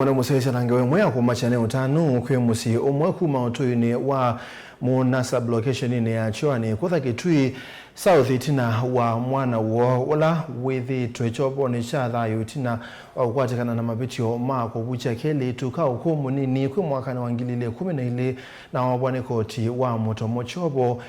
Mwana musese nangewe mwea kumachane utanu kwe musi omwaku mautoyune wa munasab location ine ya chwani kutha kitui south itina wa mwana uo wala withi twechopo ni shatha yutina wakwatikana na mabitio mako bucha kele tuka ukumu nini kwe mwakana wangilile kuminile na wabwane koti wa mutomo chopo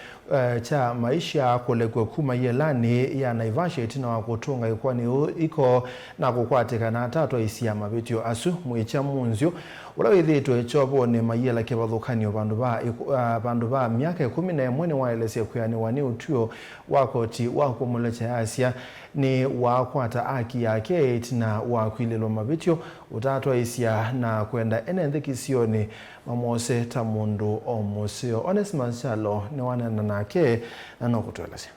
cha maisha kolekwe kuma yelani ya naivasha itina wakutunga ikwani iko na kukwatikana tatu isi ya mabitio asu mwicha munzio wala withi twechopo ni mayela kebathukanio bandu ba miaka 11 waelese kuyani wani utuo wakoti wako mulecha Asia ni wakwata aki yake itina wakwililo mabitio utatwa isia na kwenda enendhikisioni mamose tamundu omosio Onesmus Chalo ni wanana nake na nokutuelezea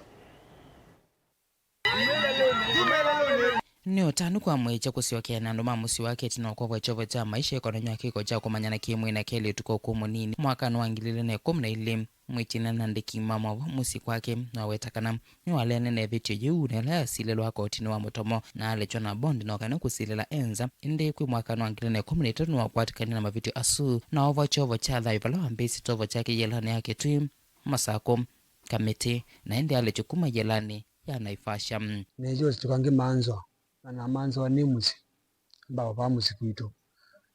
ni utanu kwa mwecha kusiwakea na ndoma musi wake tina kwa chovo cha maisha ikononya kiko cha kumanyana kimwe na kele tuko kumunini mwaka nwangilile na 11 mwichina nandiki mama wa musi kwake na wetakana ni walene na vitio juu na la silelo wako tini wa mutomo na alechwa na bondi na wakane kusilela enza inde kwi mwaka nwangilile na 13 na wakwatikani na mavitio asu na ova chovo cha dhaivalo ambesi tovo chake yelane yake tui masako kamete na inde alechukuma yelane ya naifasha nejo tukange manzo na manzo ni musi ambao pa musi kwitu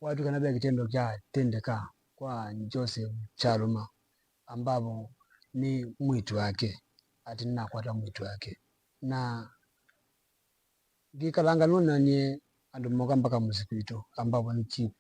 watu kanabia kitendo cha tendeka kwa Joseph Charuma ambapo ni mwitu wake ati ninakwata mwitu wake na gikalanga nuna ni andu moka mpaka musi kwitu ambapo ni chief